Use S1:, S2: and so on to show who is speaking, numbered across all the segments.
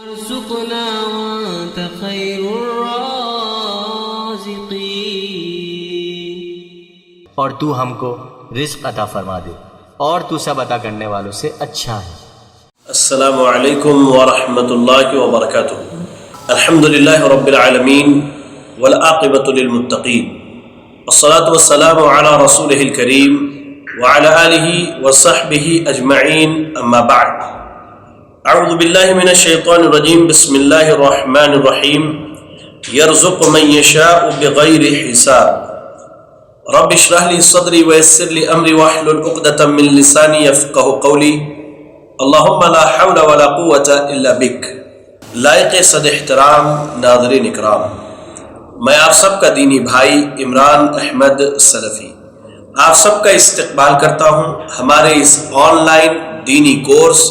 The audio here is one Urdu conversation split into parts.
S1: وارزقنا وانت خیر الرازقین،
S2: اور تو ہم کو رزق عطا فرما دے، اور تو سب عطا کرنے والوں سے اچھا ہے۔
S3: السلام علیکم ورحمۃ اللہ وبرکاتہ۔ الحمد للہ رب العالمین والعاقبۃ للمتقین، والصلاة والسلام علی رسولہ الکریم وعلی آلہ وصحبہ اجمعین، اما بعد۔ اعوذ باللہ من الشیطان الرجیم، بسم اللہ الرحمن الرحیم۔ یرزق من یشاء بغیر حساب، رب اشرح لی صدری ویسر لی امری واحلل عقدۃ من لسانی یفقہوا قولی، اللہم لا حول ولا قوة الا بک۔ لائق صد احترام ناظرین اکرام، میں آپ سب کا دینی بھائی عمران احمد سلفی آپ سب کا استقبال کرتا ہوں ہمارے اس آن لائن دینی کورس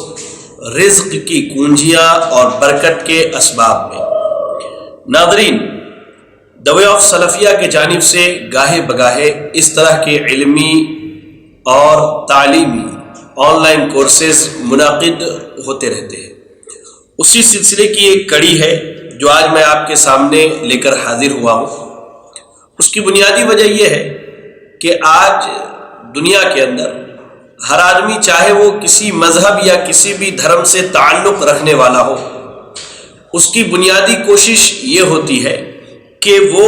S3: رزق کی کنجیاں اور برکت کے اسباب میں۔ ناظرین، دی وے آف سلفیہ کے جانب سے گاہے بگاہے اس طرح کے علمی اور تعلیمی آن لائن کورسز منعقد ہوتے رہتے ہیں۔ اسی سلسلے کی ایک کڑی ہے جو آج میں آپ کے سامنے لے کر حاضر ہوا ہوں۔ اس کی بنیادی وجہ یہ ہے کہ آج دنیا کے اندر ہر آدمی، چاہے وہ کسی مذہب یا کسی بھی دھرم سے تعلق رکھنے والا ہو، اس کی بنیادی کوشش یہ ہوتی ہے کہ وہ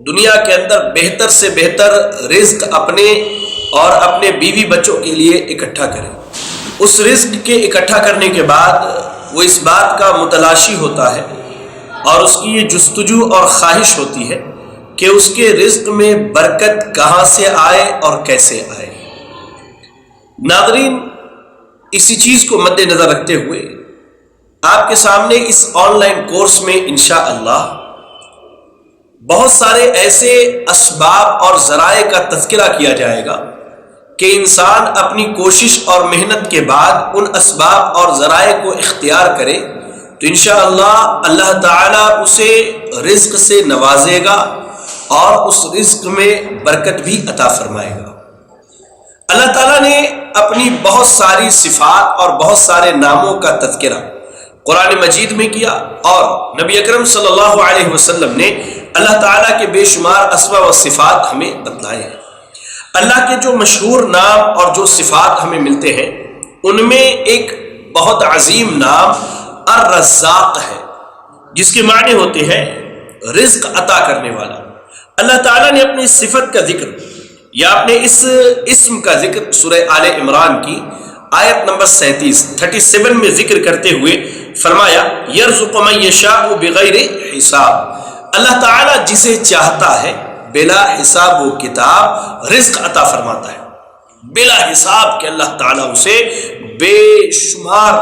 S3: دنیا کے اندر بہتر سے بہتر رزق اپنے اور اپنے بیوی بچوں کے لیے اکٹھا کرے۔ اس رزق کے اکٹھا کرنے کے بعد وہ اس بات کا متلاشی ہوتا ہے اور اس کی یہ جستجو اور خواہش ہوتی ہے کہ اس کے رزق میں برکت کہاں سے آئے اور کیسے آئے۔ ناظرین، اسی چیز کو مد نظر رکھتے ہوئے آپ کے سامنے اس آن لائن کورس میں انشاءاللہ بہت سارے ایسے اسباب اور ذرائع کا تذکرہ کیا جائے گا کہ انسان اپنی کوشش اور محنت کے بعد ان اسباب اور ذرائع کو اختیار کرے تو انشاءاللہ اللہ تعالیٰ اسے رزق سے نوازے گا اور اس رزق میں برکت بھی عطا فرمائے گا۔ اللہ تعالیٰ نے اپنی بہت ساری صفات اور بہت سارے ناموں کا تذکرہ قرآن مجید میں کیا، اور نبی اکرم صلی اللہ علیہ وسلم نے اللہ تعالیٰ کے بے شمار اسماء و صفات ہمیں بتلائے ہیں۔ اللہ کے جو مشہور نام اور جو صفات ہمیں ملتے ہیں ان میں ایک بہت عظیم نام الرزاق ہے، جس کے معنی ہوتے ہیں رزق عطا کرنے والا۔ اللہ تعالیٰ نے اپنی صفت کا ذکر یا اپنے اس اسم کا ذکر سورہ آل عمران کی آیت نمبر 37 میں ذکر کرتے ہوئے فرمایا، یرزق من یشاء بغیر حساب، اللہ تعالیٰ جسے چاہتا ہے بلا حساب و کتاب رزق عطا فرماتا ہے۔ بلا حساب کہ اللہ تعالیٰ اسے بے شمار،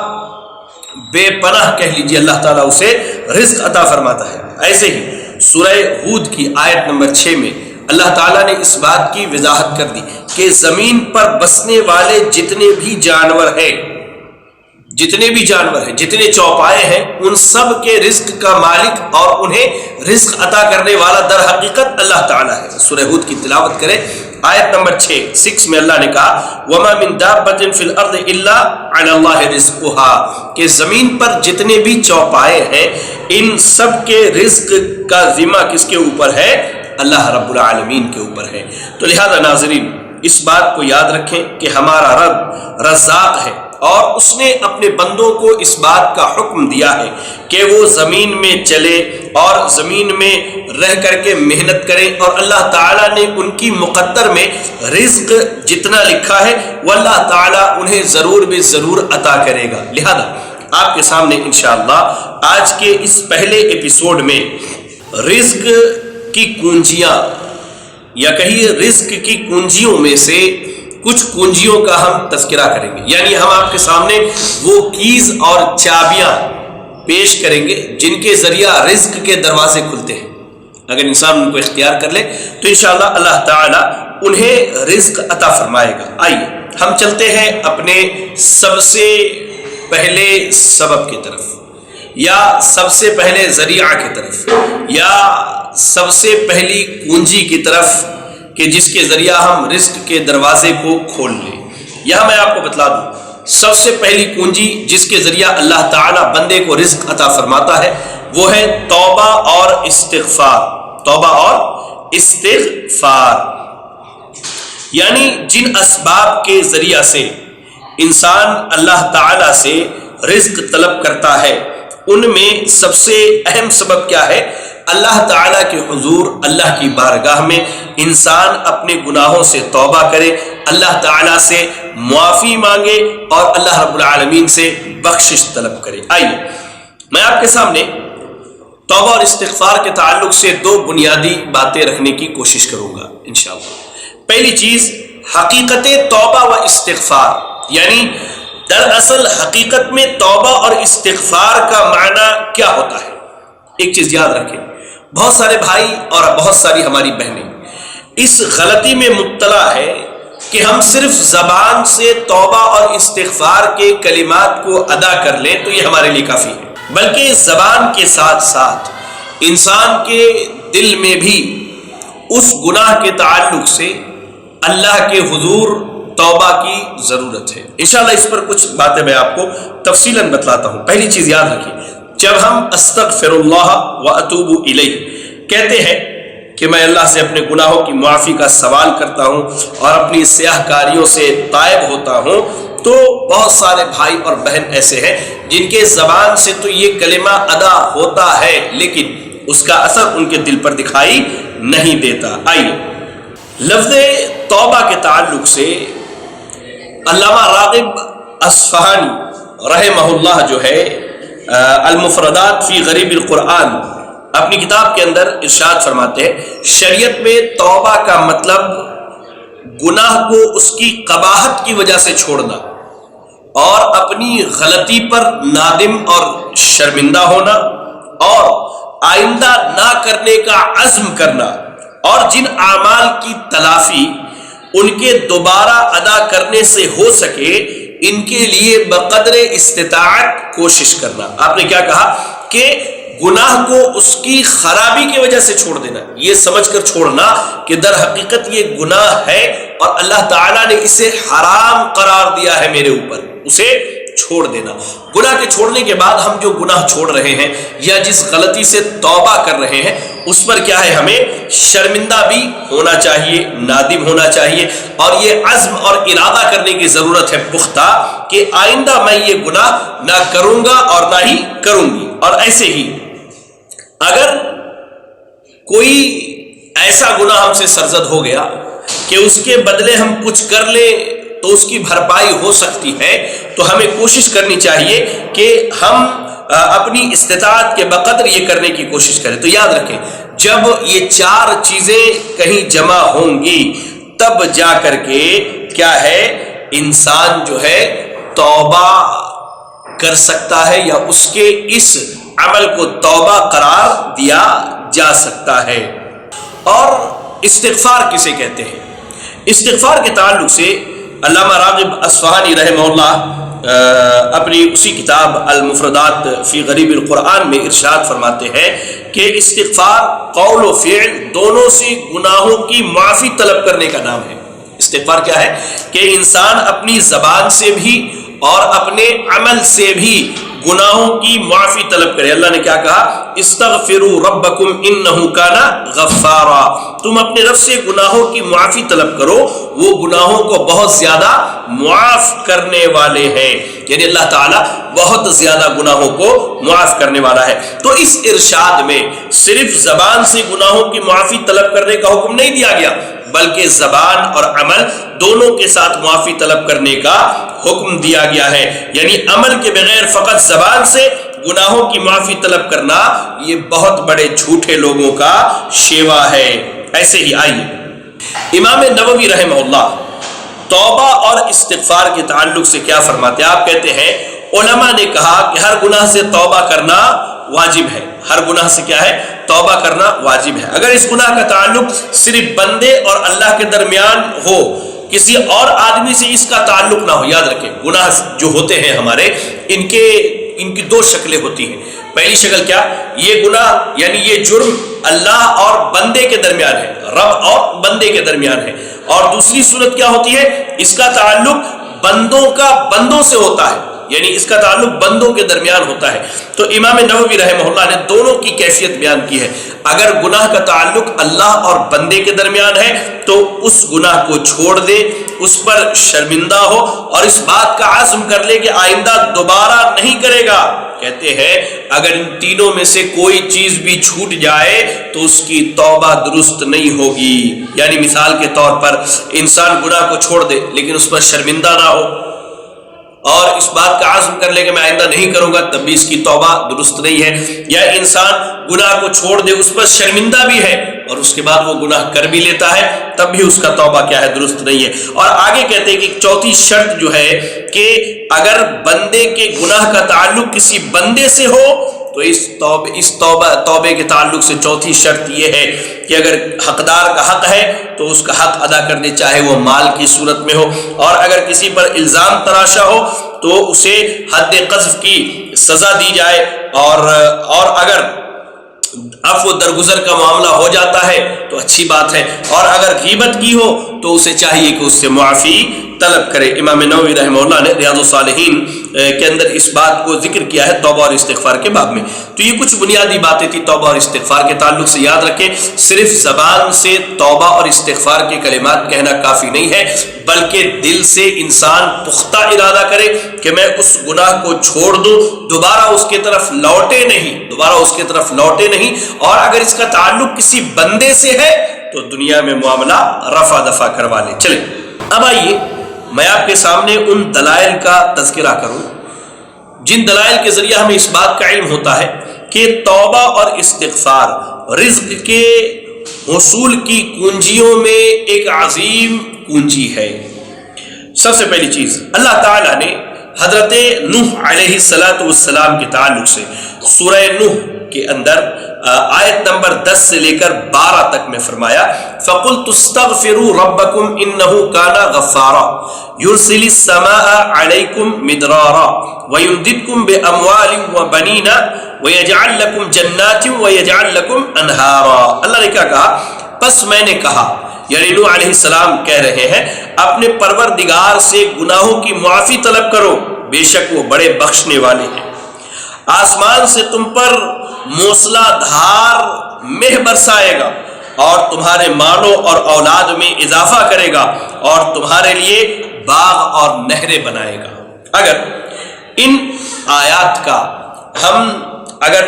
S3: بے پناہ کہہ لیجیے، اللہ تعالیٰ اسے رزق عطا فرماتا ہے۔ ایسے ہی سورہ ہود کی آیت نمبر 6 میں اللہ تعالیٰ نے اس بات کی وضاحت کر دی کہ زمین پر بسنے والے جتنے بھی جانور ہیں، جتنے چوپائے ہیں، ان سب کے رزق کا مالک اور انہیں رزق عطا کرنے والا در حقیقت اللہ تعالیٰ ہے۔ سورہ ہود کی تلاوت کریں، آیت نمبر 6 میں اللہ نے کہا وَمَا مِن دَابَّةٍ فِي الْأَرْضِ إِلَّا عَلَى اللَّهِ رِزْقُهَا، کہ زمین پر جتنے بھی چوپائے ہیں ان سب کے رزق کا ذمہ کس کے اوپر ہے؟ اللہ رب العالمین کے اوپر ہے۔ تو لہذا ناظرین، اس بات کو یاد رکھیں کہ ہمارا رب رزاق ہے، اور اس نے اپنے بندوں کو اس بات کا حکم دیا ہے کہ وہ زمین میں چلے اور زمین میں رہ کر کے محنت کریں، اور اللہ تعالیٰ نے ان کی مقدر میں رزق جتنا لکھا ہے وہ اللہ تعالیٰ انہیں ضرور بے ضرور عطا کرے گا۔ لہذا آپ کے سامنے انشاءاللہ آج کے اس پہلے ایپیسوڈ میں رزق کی کنجیاں، یا کہیے رزق کی کنجیوں میں سے کچھ کنجیوں کا ہم تذکرہ کریں گے، یعنی ہم آپ کے سامنے وہ کیز اور چابیاں پیش کریں گے جن کے ذریعہ رزق کے دروازے کھلتے ہیں۔ اگر انسان ان کو اختیار کر لے تو انشاءاللہ اللہ تعالیٰ انہیں رزق عطا فرمائے گا۔ آئیے ہم چلتے ہیں اپنے سب سے پہلے سبب کی طرف، یا سب سے پہلے ذریعہ کی طرف، یا سب سے پہلی کنجی کی طرف کہ جس کے ذریعہ ہم رزق کے دروازے کو کھول لیں۔ یہاں میں آپ کو بتلا دوں سب سے پہلی کنجی جس کے ذریعہ اللہ تعالیٰ بندے کو رزق عطا فرماتا ہے وہ ہے توبہ اور استغفار. توبہ اور استغفار یعنی جن اسباب کے ذریعہ سے انسان اللہ تعالیٰ سے رزق طلب کرتا ہے ان میں سب سے اہم سبب کیا ہے؟ اللہ تعالیٰ کے حضور، اللہ کی بارگاہ میں انسان اپنے گناہوں سے توبہ کرے، اللہ تعالیٰ سے معافی مانگے اور اللہ رب العالمین سے بخشش طلب کرے. آئیے میں آپ کے سامنے توبہ اور استغفار کے تعلق سے دو بنیادی باتیں رکھنے کی کوشش کروں گا انشاءاللہ. پہلی چیز حقیقت توبہ و استغفار، یعنی دراصل حقیقت میں توبہ اور استغفار کا معنی کیا ہوتا ہے. ایک چیز یاد رکھیں، بہت سارے بھائی اور بہت ساری ہماری بہنیں اس غلطی میں مبتلا ہے کہ ہم صرف زبان سے توبہ اور استغفار کے کلمات کو ادا کر لیں تو یہ ہمارے لیے کافی ہے، بلکہ زبان کے ساتھ ساتھ انسان کے دل میں بھی اس گناہ کے تعلق سے اللہ کے حضور توبہ کی ضرورت ہے. انشاءاللہ اس پر کچھ باتیں میں آپ کو تفصیلاً بتلاتا ہوں. پہلی چیز یاد رکھیں، جب ہم استغفر اللہ و اتوب الیہ کہتے ہیں کہ میں اللہ سے اپنے گناہوں کی معافی کا سوال کرتا ہوں اور اپنی سیاہ کاریوں سے تائب ہوتا ہوں، تو بہت سارے بھائی اور بہن ایسے ہیں جن کے زبان سے تو یہ کلمہ ادا ہوتا ہے لیکن اس کا اثر ان کے دل پر دکھائی نہیں دیتا. آئیے لفظ توبہ کے تعلق سے علامہ راغب اصفہانی رحمہ اللہ جو ہے المفردات فی غریب القرآن اپنی کتاب کے اندر ارشاد فرماتے ہیں، شریعت میں توبہ کا مطلب گناہ کو اس کی قباحت کی وجہ سے چھوڑنا اور اپنی غلطی پر نادم اور شرمندہ ہونا اور آئندہ نہ کرنے کا عزم کرنا اور جن اعمال کی تلافی ان کے دوبارہ ادا کرنے سے ہو سکے ان کے لیے بقدر استطاعت کوشش کرنا. آپ نے کیا کہا کہ گناہ کو اس کی خرابی کی وجہ سے چھوڑ دینا، یہ سمجھ کر چھوڑنا کہ در حقیقت یہ گناہ ہے اور اللہ تعالیٰ نے اسے حرام قرار دیا ہے میرے اوپر، اسے چھوڑ دینا. گناہ کے چھوڑنے کے بعد ہم جو گناہ چھوڑ رہے ہیں یا جس غلطی سے توبہ کر رہے ہیں اس پر کیا ہے، ہمیں شرمندہ بھی ہونا چاہیے، نادم ہونا چاہیے اور یہ عزم اور ارادہ کرنے کی ضرورت ہے پختہ کہ آئندہ میں یہ گناہ نہ کروں گا اور نہ ہی کروں گی. اور ایسے ہی اگر کوئی ایسا گناہ ہم سے سرزد ہو گیا کہ اس کے بدلے ہم کچھ کر لیں تو اس کی بھرپائی ہو سکتی ہے، تو ہمیں کوشش کرنی چاہیے کہ ہم اپنی استطاعت کے بقدر یہ کرنے کی کوشش کریں. تو یاد رکھیں جب یہ چار چیزیں کہیں جمع ہوں گی تب جا کر کے کیا ہے، انسان جو ہے توبہ کر سکتا ہے یا اس کے اس عمل کو توبہ قرار دیا جا سکتا ہے. اور استغفار کسے کہتے ہیں؟ استغفار کے تعلق سے علامہ راغب اصفہانی رحمہ اللہ اپنی اسی کتاب المفردات فی غریب القرآن میں ارشاد فرماتے ہیں کہ استغفار قول و فعل دونوں سے گناہوں کی معافی طلب کرنے کا نام ہے. استغفار کیا ہے کہ انسان اپنی زبان سے بھی اور اپنے عمل سے بھی گناہوں کی معافی طلب کرے. اللہ نے کیا کہا، استغفروا ربکم انہ کان غفارا، تم اپنے رب سے گناہوں کی معافی طلب کرو، وہ گناہوں کو بہت زیادہ معاف کرنے والے ہیں. یعنی اللہ تعالیٰ بہت زیادہ گناہوں کو معاف کرنے والا ہے. تو اس ارشاد میں صرف زبان سے گناہوں کی معافی طلب کرنے کا حکم نہیں دیا گیا بلکہ زبان اور عمل دونوں کے ساتھ معافی طلب کرنے کا حکم دیا گیا ہے. یعنی عمل کے بغیر فقط زبان سے گناہوں کی معافی طلب کرنا یہ بہت بڑے جھوٹے لوگوں کا شیوا ہے. ایسے ہی آئیے امام نووی رحمہ اللہ توبہ اور استغفار کے تعلق سے کیا فرماتے ہیں؟ آپ کہتے ہیں علماء نے کہا کہ ہر گناہ سے توبہ کرنا واجب ہے. ہر گناہ سے کیا ہے؟ توبہ کرنا واجب ہے. اگر اس گناہ کا تعلق صرف بندے اور اللہ کے درمیان ہو، کسی اور آدمی سے اس کا تعلق نہ ہو. یاد رکھیں گناہ جو ہوتے ہیں ہمارے ان کی دو شکلیں ہوتی ہیں. پہلی شکل کیا؟ یہ گناہ یعنی یہ جرم اللہ اور بندے کے درمیان ہے، رب اور بندے کے درمیان ہے. اور دوسری صورت کیا ہوتی ہے؟ اس کا تعلق بندوں کا بندوں سے ہوتا ہے، یعنی اس کا تعلق بندوں کے درمیان ہوتا ہے۔ تو امام نووی رحمہ اللہ نے دونوں کی کیفیت بیان کی ہے۔ اگر گناہ کا تعلق اللہ اور بندے کے درمیان ہے تو اس گناہ کو چھوڑ دے، اس پر شرمندہ ہو اور اس بات کا عزم کر لے کہ آئندہ دوبارہ نہیں کرے گا۔ کہتے ہیں اگر ان تینوں میں سے کوئی چیز بھی چھوٹ جائے تو اس کی توبہ درست نہیں ہوگی۔ یعنی مثال کے طور پر انسان گناہ کو چھوڑ دے لیکن اس پر شرمندہ نہ ہو اور اس بات کا عزم کر لے کہ میں آئندہ نہیں کروں گا، تب بھی اس کی توبہ درست نہیں ہے۔ یا انسان گناہ کو چھوڑ دے، اس پر شرمندہ بھی ہے اور اس کے بعد وہ گناہ کر بھی لیتا ہے، تب بھی اس کا توبہ کیا ہے، درست نہیں ہے۔ اور آگے کہتے ہیں کہ چوتھی شرط جو ہے کہ اگر بندے کے گناہ کا تعلق کسی بندے سے ہو تو اس توبے کے تعلق سے چوتھی شرط یہ ہے کہ اگر حقدار کا حق ہے تو اس کا حق ادا کرنے، چاہے وہ مال کی صورت میں ہو، اور اگر کسی پر الزام تراشا ہو تو اسے حد قذف کی سزا دی جائے، اور اگر عفو درگزر کا معاملہ ہو جاتا ہے تو اچھی بات ہے، اور اگر غیبت کی ہو تو اسے چاہیے کہ اس سے معافی طلب کرے۔ امام نووی رحمہ اللہ نے ریاض الصالحین کے اندر اس بات کو ذکر کیا ہے توبہ اور استغفار کے باب میں۔ تو یہ کچھ بنیادی باتیں تھی توبہ اور استغفار کے تعلق سے۔ یاد رکھیں صرف زبان سے توبہ اور استغفار کے کلمات کہنا کافی نہیں ہے، بلکہ دل سے انسان پختہ ارادہ کرے کہ میں اس گناہ کو چھوڑ دوں، دوبارہ اس کی طرف لوٹے نہیں، اور اگر اس کا تعلق کسی بندے سے ہے تو دنیا میں معاملہ رفع دفع کروا لے۔ چلیں اب آئیے میں آپ کے سامنے ان دلائل کا تذکرہ کروں جن دلائل کے ذریعے ہمیں اس بات کا علم ہوتا ہے کہ توبہ اور استغفار رزق کے حصول کی کنجیوں میں ایک عظیم کنجی ہے۔ سب سے پہلی چیز، اللہ تعالیٰ نے حضرت نوح علیہ السلام کے تعلق سے سورہ نوح کے اندر آیت نمبر 10 سے لے کر 12 تک میں فرمایا فَقُلْتُ اسْتَغْفِرُوا رَبَّكُمْ إِنَّهُ كَانَ غَفَّارًا يُرْسِلِ السَّمَاءَ عَلَيْكُمْ مِدْرَارًا وَيُمْدِدْكُمْ بِأَمْوَالٍ وَبَنِينَ وَيَجْعَلْ لَكُمْ جَنَّاتٍ وَيَجْعَلْ لَكُمْ أَنْهَارًا۔ اللہ نے کیا کہا؟ پس میں نے کہا، یعنی نوح علیہ السلام کہہ رہے ہیں اپنے پروردگار سے گناہوں کی معافی طلب کرو، بے شک وہ بڑے بخشنے والے ہیں۔ آسمان سے تم پر موسلا دھار مہ برسائے گا اور تمہارے مالوں اور اولاد میں اضافہ کرے گا اور تمہارے لیے باغ اور نہریں بنائے گا۔ اگر ان آیات کا ہم اگر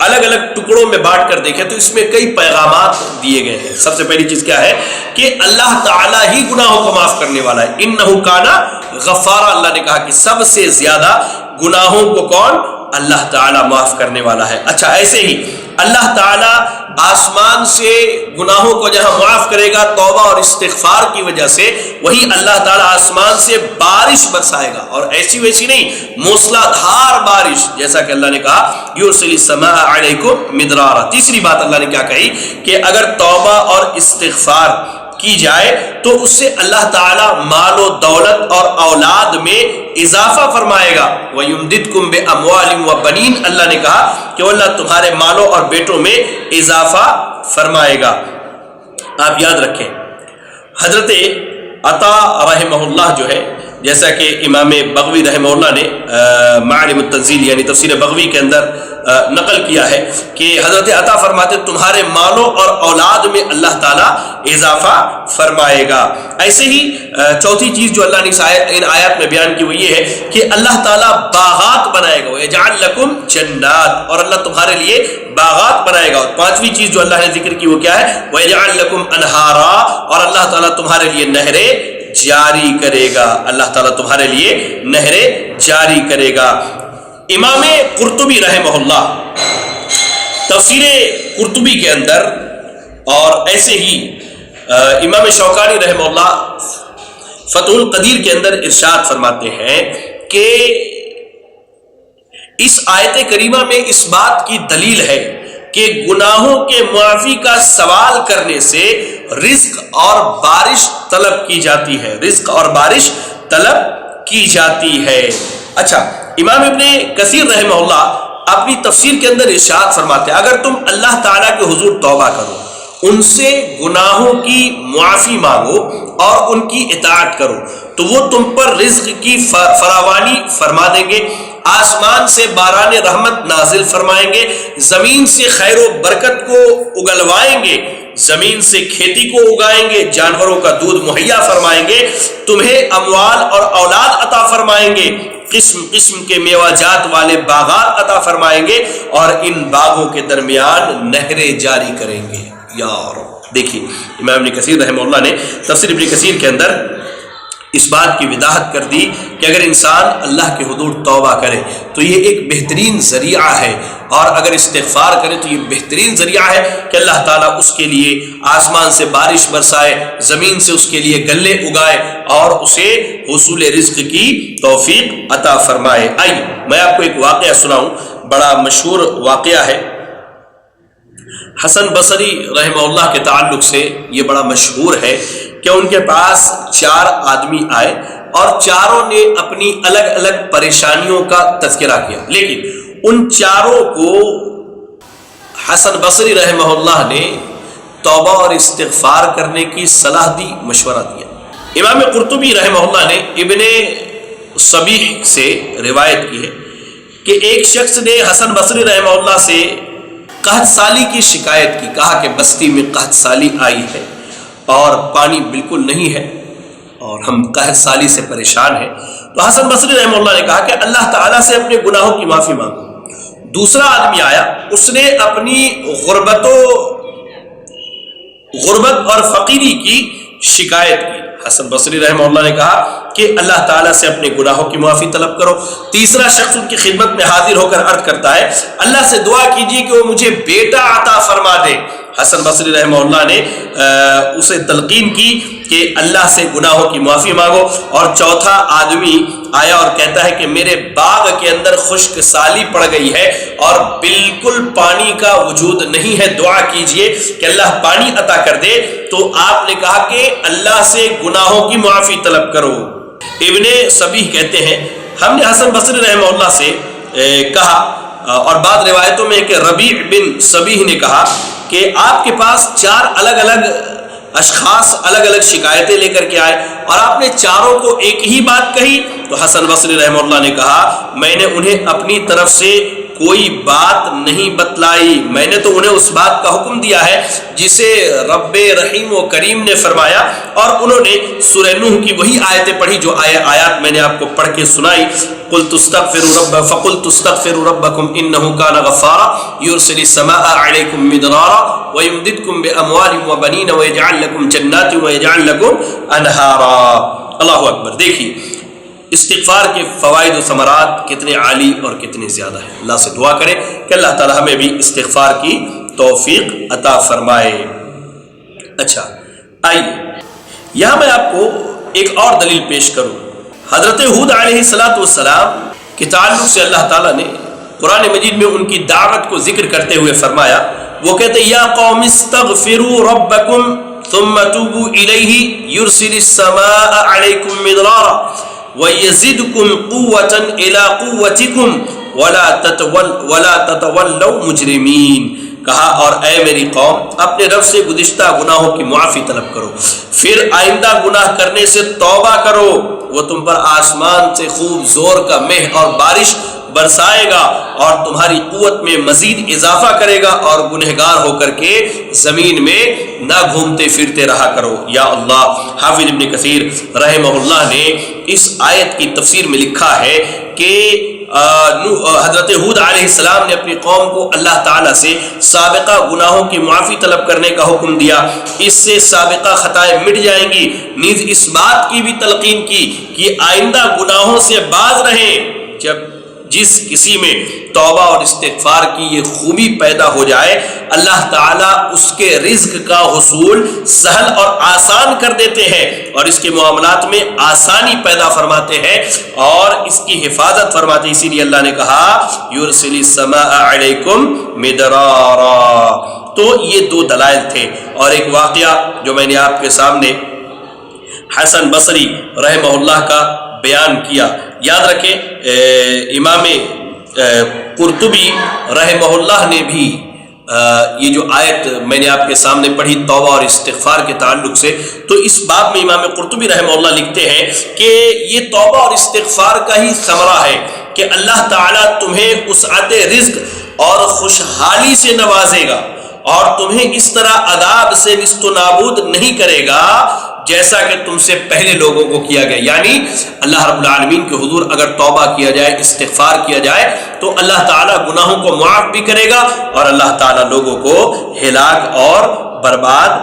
S3: الگ الگ ٹکڑوں میں بانٹ کر دیکھیں تو اس میں کئی پیغامات دیے گئے ہیں۔ سب سے پہلی چیز کیا ہے کہ اللہ تعالیٰ ہی گناہوں کو معاف کرنے والا ہے۔ انہ کان غفارا، اللہ نے کہا کہ سب سے زیادہ گناہوں کو کون؟ اللہ تعالیٰ معاف کرنے والا ہے۔ اچھا، ایسے ہی اللہ تعالیٰ آسمان سے گناہوں کو جہاں معاف کرے گا توبہ اور استغفار کی وجہ سے، وہی اللہ تعالیٰ آسمان سے بارش برسائے گا، اور ایسی ویسی نہیں، موسلا دھار بارش، جیسا کہ اللہ نے کہا یرسل السماء علیکم مدرارا۔ تیسری بات اللہ نے کیا کہی کہ اگر توبہ اور استغفار کی جائے تو اس سے اللہ تعالیٰ مال و دولت اور اولاد میں اضافہ فرمائے گا۔ وَيُمْدِدْكُمْ بِأَمْوَالٍ وَبَنِينَ، اللہ نے کہا کہ اللہ تمہارے مالوں اور بیٹوں میں اضافہ فرمائے گا۔ آپ یاد رکھیں حضرت عطا رحمہ اللہ جو ہے، جیسا کہ امام بغوی رحمہ اللہ نے معالم التنزیل یعنی تفسیر بغوی کے اندر نقل کیا ہے کہ حضرت عطا فرماتے تمہارے مالوں اور اولاد میں اللہ تعالیٰ اضافہ فرمائے گا۔ ایسے ہی چوتھی چیز جو اللہ نے ان آیات میں بیان کی وہ یہ ہے کہ اللہ تعالیٰ باغات بنائے گا، وَيَجْعَلْ لَكُمْ جَنَّاتٍ، اور اللہ تمہارے لیے باغات بنائے گا۔ اور پانچویں چیز جو اللہ نے ذکر کی وہ کیا ہے؟ وَيَجْعَلْ لَكُمْ أَنْهَارًا، اور اللہ تعالیٰ تمہارے لیے نہریں جاری کرے گا۔ اللہ تعالیٰ تمہارے لیے نہریں جاری کرے گا۔ امام قرطبی رحمہ اللہ تفسیر قرطبی کے اندر، اور ایسے ہی امام شوکانی رحمہ اللہ فتح القدیر کے اندر ارشاد فرماتے ہیں کہ اس آیت کریمہ میں اس بات کی دلیل ہے کہ گناہوں کے معافی کا سوال کرنے سے رزق اور بارش طلب کی جاتی ہے، رزق اور بارش طلب کی جاتی ہے۔ اچھا، امام ابن کثیر رحمہ اللہ اپنی تفسیر کے اندر ارشاد فرماتے ہیں اگر تم اللہ تعالیٰ کے حضور توبہ کرو ان سے گناہوں کی معافی مانگو اور ان کی اطاعت کرو تو وہ تم پر رزق کی فراوانی فرما دیں گے، آسمان سے باران رحمت نازل فرمائیں گے، زمین سے خیر و برکت کو اگلوائیں گے، زمین سے کھیتی کو اگائیں گے، جانوروں کا دودھ مہیا فرمائیں گے، تمہیں اموال اور اولاد عطا فرمائیں گے، قسم قسم کے میوہ جات والے باغات عطا فرمائیں گے، اور ان باغوں کے درمیان نہریں جاری کریں گے۔ یار دیکھیے امام ابن کثیر رحمہ اللہ نے تفسیر ابن کثیر کے اندر اس بات کی وضاحت کر دی کہ اگر انسان اللہ کے حدود توبہ کرے تو یہ ایک بہترین ذریعہ ہے، اور اگر استغفار کرے تو یہ بہترین ذریعہ ہے کہ اللہ تعالیٰ اس کے لیے آسمان سے بارش برسائے، زمین سے اس کے لیے غلے اگائے اور اسے حصول رزق کی توفیق عطا فرمائے۔ آئیے میں آپ کو ایک واقعہ سناؤں، بڑا مشہور واقعہ ہے، حسن بصری رحمہ اللہ کے تعلق سے یہ بڑا مشہور ہے کہ ان کے پاس 4 آدمی آئے اور چاروں نے اپنی الگ الگ پریشانیوں کا تذکرہ کیا، لیکن ان چاروں کو حسن بصری رحمہ اللہ نے توبہ اور استغفار کرنے کی صلاح دی، مشورہ دیا۔ امام قرطبی رحمہ اللہ نے ابن صبیح سے روایت کی ہے کہ ایک شخص نے حسن بصری رحمہ اللہ سے قحط سالی کی شکایت کی، کہا کہ بستی میں قحط سالی آئی ہے اور پانی بالکل نہیں ہے اور ہم قحط سالی سے پریشان ہیں۔ تو حسن بصری رحمہ اللہ نے کہا کہ اللہ تعالیٰ سے اپنے گناہوں کی معافی مانگو۔ دوسرا آدمی آیا، اس نے اپنی غربت اور فقیری کی شکایت کی۔ حسن بصری رحمہ اللہ نے کہا کہ اللہ تعالیٰ سے اپنے گناہوں کی معافی طلب کرو۔ تیسرا شخص ان کی خدمت میں حاضر ہو کر عرض کرتا ہے اللہ سے دعا کیجیے کہ وہ مجھے بیٹا عطا فرما دے۔ حسن بصری رحمہ اللہ نے اسے تلقین کی کہ اللہ سے گناہوں کی معافی مانگو۔ اور چوتھا آدمی آیا اور کہتا ہے کہ میرے باغ کے اندر خشک سالی پڑ گئی ہے اور بالکل پانی کا وجود نہیں ہے، دعا کیجئے کہ اللہ پانی عطا کر دے۔ تو آپ نے کہا کہ اللہ سے گناہوں کی معافی طلب کرو۔ ابن صبیح کہتے ہیں ہم نے حسن بصری رحمہ اللہ سے کہا، اور بعض روایتوں میں کہ ربیع بن صبیح نے کہا کہ آپ کے پاس 4 الگ الگ اشخاص الگ الگ شکایتیں لے کر کے آئے اور آپ نے چاروں کو ایک ہی بات کہی۔ تو حسن بصری رحمہ اللہ نے کہا میں نے انہیں اپنی طرف سے کوئی بات نہیں بتلائی، میں نے تو انہیں اس بات کا حکم دیا ہے جسے رب رحیم و کریم نے فرمایا، اور انہوں نے سورہ نوح کی وہی آیتیں پڑھی جو آیات میں نے آپ کو پڑھ کے سنائی۔ قلت استغفروا ربکم انہ کان غفارا یرسل السماء علیکم مدرارا ویمددکم باموال وبنین ویجعل لکم جنات ویجعل لکم انہارا۔ اللہ اکبر۔ دیکھیے استغفار کے فوائد و ثمرات کتنے عالی اور کتنے زیادہ ہیں۔ اللہ سے دعا کریں کہ اللہ تعالی ہمیں بھی استغفار کی توفیق عطا فرمائے۔ اچھا آئیے یہاں میں آپ کو ایک اور دلیل پیش کروں۔ حضرت ہود علیہ السلام کے تعلق سے اللہ تعالیٰ نے قرآن مجید میں ان کی دعوت کو ذکر کرتے ہوئے فرمایا، وہ کہتے یا قوم استغفروا ربکم ثم توبوا الیہ یرسل السماء علیکم مدرارا وَيَزِدْكُمْ قُوَّةً إِلَىٰ قُوَّتِكُمْ وَلَا تَتَوَلَّوْا مُجْرِمِينَ۔ کہا اور اے میری قوم اپنے رب سے گزشتہ گناہوں کی معافی طلب کرو، پھر آئندہ گناہ کرنے سے توبہ کرو، وہ تم پر آسمان سے خوب زور کا مہ اور بارش برسائے گا اور تمہاری قوت میں مزید اضافہ کرے گا، اور گنہگار ہو کر کے زمین میں نہ گھومتے پھرتے رہا کرو۔ یا اللہ۔ حافظ ابن کثیر رحمہ اللہ نے اس آیت کی تفسیر میں لکھا ہے کہ حضرت ہود علیہ السلام نے اپنی قوم کو اللہ تعالیٰ سے سابقہ گناہوں کی معافی طلب کرنے کا حکم دیا، اس سے سابقہ خطائیں مٹ جائیں گی، نیز اس بات کی بھی تلقین کی کہ آئندہ گناہوں سے باز رہیں۔ جس کسی میں توبہ اور استغفار کی یہ خوبی پیدا ہو جائے اللہ تعالیٰ اس کے رزق کا حصول سہل اور آسان کر دیتے ہیں اور اس کے معاملات میں آسانی پیدا فرماتے ہیں اور اس کی حفاظت فرماتے ہیں۔ اسی لیے اللہ نے کہا یرسل السماء علیکم مدرارا۔ تو یہ 2 دلائل تھے، اور ایک واقعہ جو میں نے آپ کے سامنے حسن بصری رحمہ اللہ کا بیان کیا۔ یاد رکھیں امام قرطبی رحمہ اللہ نے بھی یہ جو آیت میں نے آپ کے سامنے پڑھی توبہ اور استغفار کے تعلق سے، تو اس باب میں امام قرطبی رحمہ اللہ لکھتے ہیں کہ یہ توبہ اور استغفار کا ہی ثمرہ ہے کہ اللہ تعالیٰ تمہیں وسعت رزق اور خوشحالی سے نوازے گا اور تمہیں اس طرح عذاب سے نیست و نابود نہیں کرے گا جیسا کہ تم سے پہلے لوگوں کو کیا گیا. یعنی اللہ رب العالمین کے حضور اگر توبہ کیا جائے، استغفار کیا جائے، تو اللہ تعالیٰ گناہوں کو معاف بھی کرے گا اور اللہ تعالیٰ لوگوں کو ہلاک اور برباد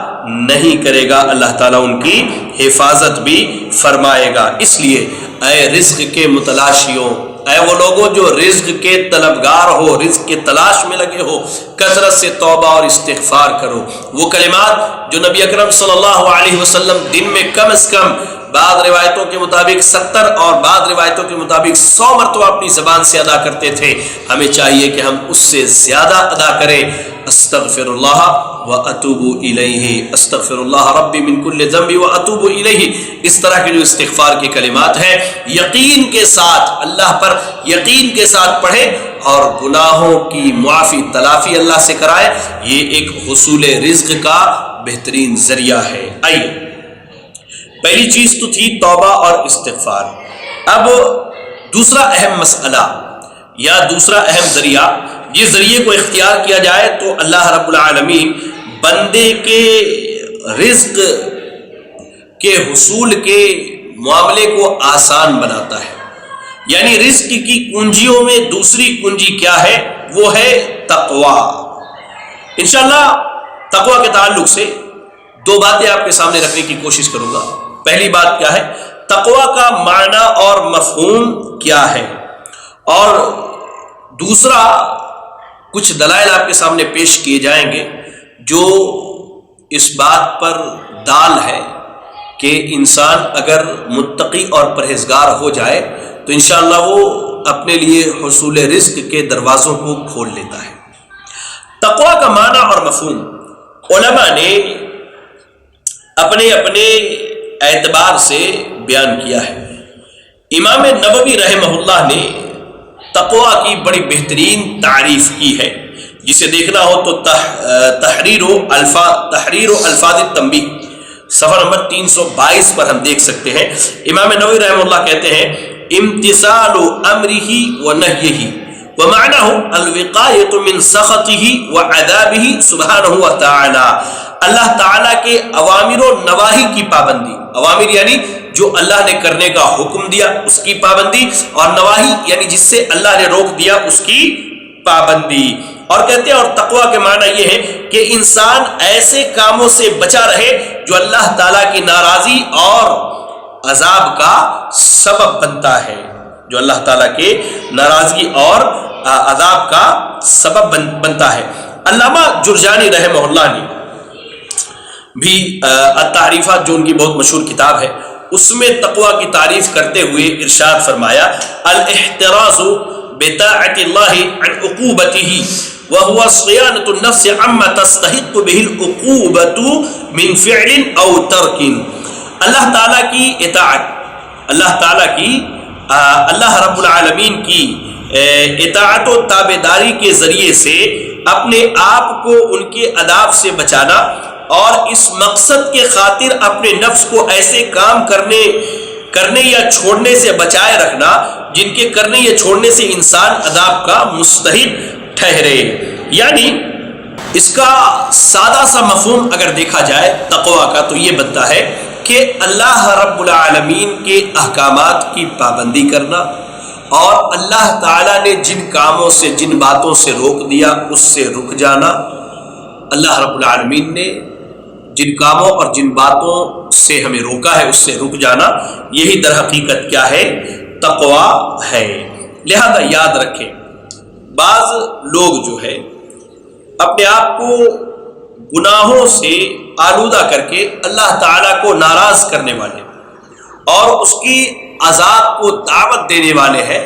S3: نہیں کرے گا. اللہ تعالیٰ ان کی حفاظت بھی فرمائے گا. اس لیے اے رزق کے متلاشیوں، اے وہ لوگوں جو رزق کے طلبگار ہو، رزق کے تلاش میں لگے ہو، کثرت سے توبہ اور استغفار کرو. وہ کلمات جو نبی اکرم صلی اللہ علیہ وسلم دن میں کم از کم بعض روایتوں کے مطابق 70 اور بعض روایتوں کے مطابق 100 مرتبہ اپنی زبان سے ادا کرتے تھے، ہمیں چاہیے کہ ہم اس سے زیادہ ادا کریں. استغفر اللہ واتوب الیہ، استغفر اللہ ربی من کل ذنب واتوب الیہ. اس طرح کے جو استغفار کے کلمات ہیں یقین کے ساتھ، اللہ پر یقین کے ساتھ پڑھیں اور گناہوں کی معافی تلافی اللہ سے کرائے. یہ ایک حصول رزق کا بہترین ذریعہ ہے. آئیے، پہلی چیز تو تھی توبہ اور استغفار. اب دوسرا اہم مسئلہ یا دوسرا اہم ذریعہ، جس ذریعے کو اختیار کیا جائے تو اللہ رب العالمین بندے کے رزق کے حصول کے معاملے کو آسان بناتا ہے. یعنی رزق کی کنجیوں میں دوسری کنجی کیا ہے؟ وہ ہے تقوی. انشاءاللہ تقوی کے تعلق سے دو باتیں آپ کے سامنے رکھنے کی کوشش کروں گا. پہلی بات کیا ہے؟ تقوی کا معنی اور مفہوم کیا ہے، اور دوسرا کچھ دلائل آپ کے سامنے پیش کیے جائیں گے جو اس بات پر دال ہے کہ انسان اگر متقی اور پرہیزگار ہو جائے تو انشاءاللہ وہ اپنے لیے حصول رزق کے دروازوں کو کھول لیتا ہے. تقوی کا معنی اور مفہوم علماء نے اپنے اپنے اعتبار سے بیان کیا ہے. امام نووی رحمہ اللہ نے تقوی کی بڑی بہترین تعریف کی ہے، جسے دیکھنا ہو تو تحریر الفاظ التنبیہ صفحہ نمبر 322 پر ہم دیکھ سکتے ہیں. امام نووی رحمہ اللہ کہتے ہیں امتثال امرہ ونہیہ ومعناه الوقایۃ من سخطہ وعذابہ سبحانہ وتعالی. اللہ تعالیٰ کے اوامر و نواہی کی پابندی، اوامر یعنی جو اللہ نے کرنے کا حکم دیا اس کی پابندی، اور نواہی یعنی جس سے اللہ نے روک دیا اس کی پابندی. اور کہتے ہیں اور تقوی کے معنی یہ ہے کہ انسان ایسے کاموں سے بچا رہے جو اللہ تعالیٰ کی ناراضی اور عذاب کا سبب بنتا ہے، جو اللہ تعالیٰ کے ناراضگی اور عذاب کا سبب بنتا ہے. علامہ جرجانی رحمہ اللہ نے بھی التعریفات جو ان کی بہت مشہور کتاب ہے اس میں تقوی کی تعریف کرتے ہوئے ارشاد فرمایا الاحتراز بطاعت اللہ عن عقوبتہ وهو صیانۃ النفس عما تستحق به العقوبۃ من فعل او ترک. اللہ تعالیٰ کی اطاعت، اللہ تعالیٰ کی اللہ رب العالمین کی اطاعت و تابعداری کے ذریعے سے اپنے آپ کو ان کے عذاب سے بچانا اور اس مقصد کے خاطر اپنے نفس کو ایسے کام کرنے یا چھوڑنے سے بچائے رکھنا جن کے کرنے یا چھوڑنے سے انسان عذاب کا مستحق ٹھہرے. یعنی اس کا سادہ سا مفہوم اگر دیکھا جائے تقوی کا تو یہ بنتا ہے کہ اللہ رب العالمین کے احکامات کی پابندی کرنا اور اللہ تعالیٰ نے جن کاموں سے جن باتوں سے روک دیا اس سے رک جانا. اللہ رب العالمین نے جن کاموں اور جن باتوں سے ہمیں روکا ہے اس سے رک جانا، یہی در حقیقت کیا ہے؟ تقوی ہے. لہذا یاد رکھیں بعض لوگ جو ہے اپنے آپ کو گناہوں سے آلودہ کر کے اللہ تعالیٰ کو ناراض کرنے والے اور اس کی عذاب کو دعوت دینے والے ہیں،